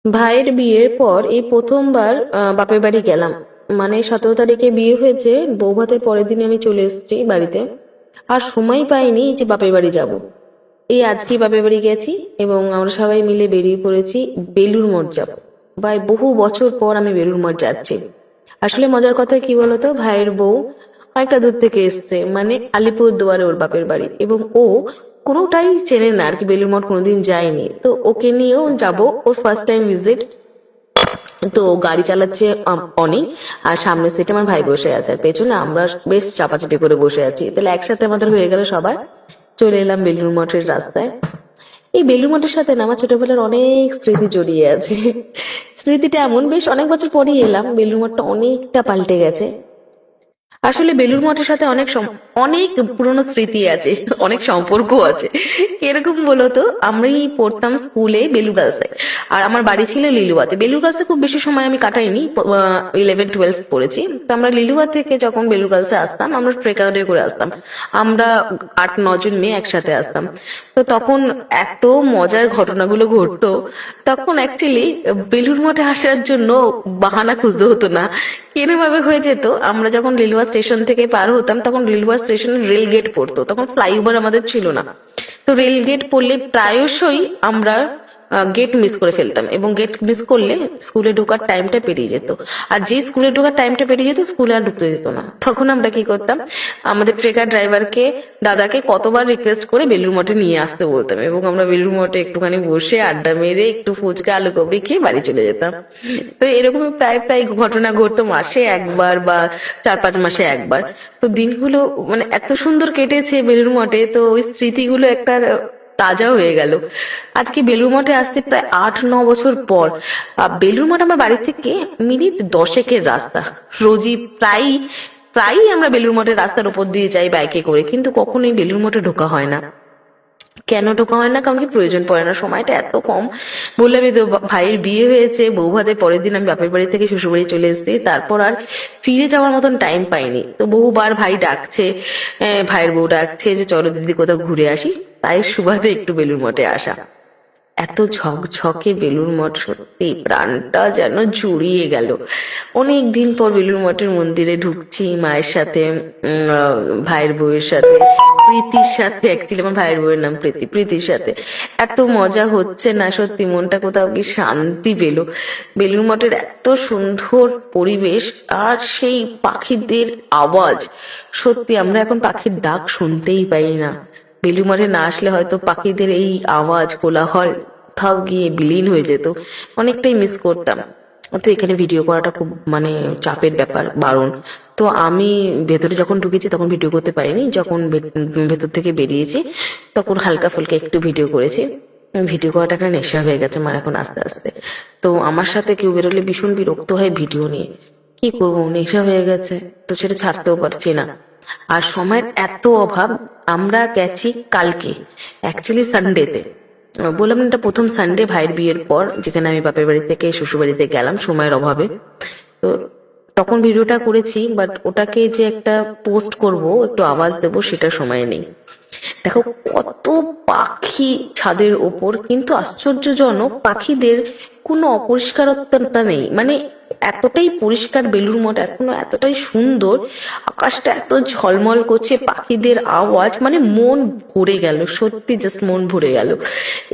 ভাইয়ের বিয়ের পর এই প্রথমবার বাপের বাড়ি গেলাম। মানে 17 তারিখে বিয়ে হয়েছে, বউ ভাতের পরের দিন আমি চলে এসেছি বাড়িতে। আর সময় পাইনি যে বাপের বাড়ি যাব। এই আজকে বাপের বাড়ি গেছি এবং আমরা সবাই মিলে বেরিয়ে পড়েছি বেলুড় মঠ যাব। ভাই বহু বছর পর আমি বেলুড় মঠ যাচ্ছি। আসলে মজার কথা কি বলতো, ভাইয়ের বউ অনেকটা দূর থেকে এসছে, মানে আলিপুর দুয়ারে ওর বাপের বাড়ি, এবং ও কোনোটাই চেনে না আর কি, বেলুড় মঠ কোনোদিন যায়নি, তো ওকে নিয়েও যাব। ওর ফার্স্ট টাইম ভিজিট। তো গাড়ি চালাচ্ছে অনেক, আর সামনের সিটে আমার ভাই বসে আছে, আর পেছনে আমরা বেশ চাপাচাপি করে বসে আছি, তাহলে একসাথে আমাদের হয়ে গেল সবার। চলে এলাম বেলুড় মঠের রাস্তায়। এই বেলুড় মঠের সাথে না আমার ছোটবেলার অনেক স্মৃতি জড়িয়ে আছে। স্মৃতিটা এমন, বেশ অনেক বছর পরেই এলাম, বেলুড় মঠটা অনেকটা পাল্টে গেছে। আসলে বেলুড় মঠের সাথে অনেক পুরনো স্মৃতি আছে, অনেক সম্পর্ক আছে। কিরকম বলতো, আমি পড়তাম স্কুলে বেলুড় গার্লসে, আর আমার বাড়ি ছিল লিলুয়াতে। বেলুড় গার্লসে খুব বেশি সময় আমি কাটাইনি, 11-12 পড়েছি। তো আমরা লিলুয়া থেকে যখন বেলুড় গার্লসে আসতাম, আমরা ট্রেকারে করে আসতাম। আমরা 8-9 জন মেয়ে একসাথে আসতাম। তো তখন এত মজার ঘটনাগুলো ঘটতো। তখন অ্যাকচুয়ালি বেলুড় মঠে আসার জন্য বাহানা খুঁজতে হতো না। কিরম ভাবে হয়ে যেত, আমরা যখন রেলওয়ে স্টেশন থেকে পার হতাম, তখন রেলওয়ে স্টেশনে রেল গেট পড়তো, তখন ফ্লাইওভার আমাদের ছিল না। তো রেল গেট পড়লে প্রায়শই আমরা গেট মিস করে ফেলতাম, এবং গেট মিস করলে স্কুলে ঢোকার টাইমটা পেরিয়ে যেত। আর যে স্কুলে ঢোকার টাইমটা পেরিয়ে যেত, স্কুলে আর ঢুকতে দিত না। তখন আমরা কি করতাম, আমাদের ট্রেকার ড্রাইভারকে, দাদাকে কতবার রিকোয়েস্ট করে বেলুড় মঠে নিয়ে আসতে বলতাম, এবং আমরা বেলুড় মঠে একটুখানি বসে আড্ডা মেরে একটু ফুচকা আলু কবরি খেয়ে বাড়ি চলে যেতাম। তো এরকম প্রায় প্রায় ঘটনা ঘটতো, মাসে একবার বা 4-5 মাসে একবার। তো দিনগুলো মানে এত সুন্দর কেটেছে বেলুড় মঠে, তো ওই স্মৃতিগুলো একটা তাজা হয়ে গেল। আজকে বেলুড় মঠে আসছে প্রায় 8-9 বছর পর। বেলুড় মঠ আমার বাড়ি থেকে মিনিট 10-এর রাস্তা। রোজই প্রায়ই প্রায়ই আমরা বেলুড় মঠের রাস্তার উপর দিয়ে যাই বাইকে করে, কিন্তু কখনোই বেলুড় মঠে ঢোকা হয় না। কেন ঢোকা হয় না, কারণ কি প্রয়োজন পড়ে না, সময়টা এত কম। বললামই তো, ভাইয়ের বিয়ে হয়েছে, বউ ভাতের পরের দিন আমি বাপের বাড়ি থেকে শ্বশুর বাড়ি চলে এসেছি, তারপর আর ফিরে যাওয়ার মতন টাইম পাইনি। তো বহুবার ভাই ডাকছে, ভাইয়ের বউ ডাকছে যে চলো দিদি কোথাও ঘুরে আসি, তাই সুবাদে একটু বেলুড় মঠে আসা। এত ঝকঝকে বেলুড় মঠ, সত্যি প্রাণটা যেন জুড়িয়ে গেল। অনেক দিন পর বেলুড় মঠের মন্দিরে ঢুকছি মায়ের সাথে, ভাইয়ের বউয়ের সাথে, প্রীতির সাথে। অ্যাকচুয়ালি আমার ভাইয়ের বউয়ের নাম প্রীতি, প্রীতির সাথে এত মজা হচ্ছে না, সত্যি মনটা কোথাও কি শান্তি পেল। বেলুড় মঠের এত সুন্দর পরিবেশ, আর সেই পাখিদের আওয়াজ। সত্যি আমরা এখন পাখির ডাক শুনতেই পাই না। বেলুড় মঠে না আসলে হয়তো পাখিদের এই আওয়াজ কোলাহল কোথাও গিয়ে বিলীন হয়ে যেত। অনেকটাই মিস করতাম। তো এখানে ভিডিও করাটা খুব মানে চাপের ব্যাপার, বারণ। তো আমি ভেতরে যখন ঢুকেছি তখন ভিডিও করতে পারিনি, যখন ভেতর থেকে বেরিয়েছি তখন হালকা ফুলকা একটু ভিডিও করেছি। ভিডিও করাটা একটা নেশা হয়ে গেছে আমার এখন আস্তে আস্তে। তো আমার সাথে কেউ বেরোলে ভীষণ বিরক্ত হয় ভিডিও নিয়ে। কি করবো, নেশা হয়ে গেছে, তো সেটা ছাড়তেও পারছি না। আর সময়ের এত অভাব। আমরা গেছি কালকে, অ্যাকচুয়ালি সানডেতে। বললাম না, এটা প্রথম সানডে ভাইয়ের বিয়ের পর যেখানে আমি বাপের বাড়ি থেকে শ্বশুর বাড়িতে গেলাম সময়ের অভাবে। তো তখন ভিডিওটা করেছি, বাট ওটাকে যে একটা পোস্ট করব, একটু আওয়াজ দেবো, সেটা সময় নেই। দেখো কত পাখি ছাদের ওপর, কিন্তু আশ্চর্যজনক পাখিদের কোনো অপরিষ্কারতা নেই, মানে এতটাই পরিষ্কার বেলুড় মঠ এখনো, এতটাই সুন্দর। আকাশটা এত ঝলমল করছে, পাখিদের আওয়াজ, মানে মন ভরে গেল, সত্যি জাস্ট মন ভরে গেল।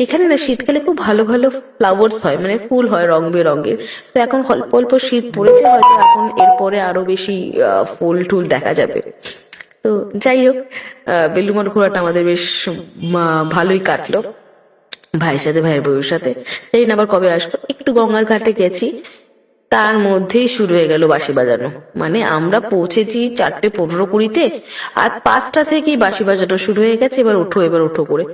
এখানে না শীতকালে খুব ভালো ভালো ফ্লাওয়ার্স হয়, মানে ফুল হয় রং বেরঙের। তো এখন অল্প অল্প শীত পড়েছে, হয়তো এখন এরপরে আরো বেশি ফুল টুল দেখা যাবে। তো যাই হোক, বেলুড় মঠ ঘোরাটা আমাদের বেশ ভালোই কাটলো, ভাইয়ের সাথে, ভাইয়ের বউয়ের সাথে। জানি না আবার কবে আসবো। একটু গঙ্গার ঘাটে গেছি, তার মধ্যেই শুরু হয়ে গেল বাঁশি বাজানো। মানে আমরা পৌঁছেছি 4:15-20-তে, আর 5টা থেকেই বাঁশি বাজানো শুরু হয়ে গেছে। এবার ওঠো, এবার ওঠো করে,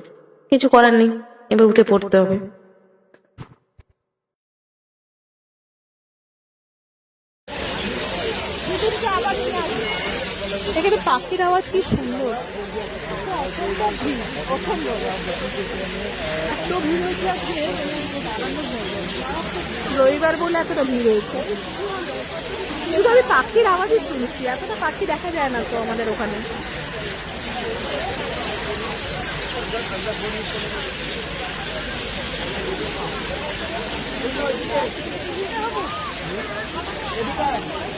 কিছু করার নেই, এবার উঠে পড়তে হবে। এখানে পাখির আওয়াজ কি সুন্দর। এত ভিড় হয়েছে আজকে, রবিবার বলে এতটা ভিড় হয়েছে। শুধু আমি পাখির আওয়াজই শুনছি, এতটা পাখি দেখা যায় না তো আমাদের ওখানে। এদিকে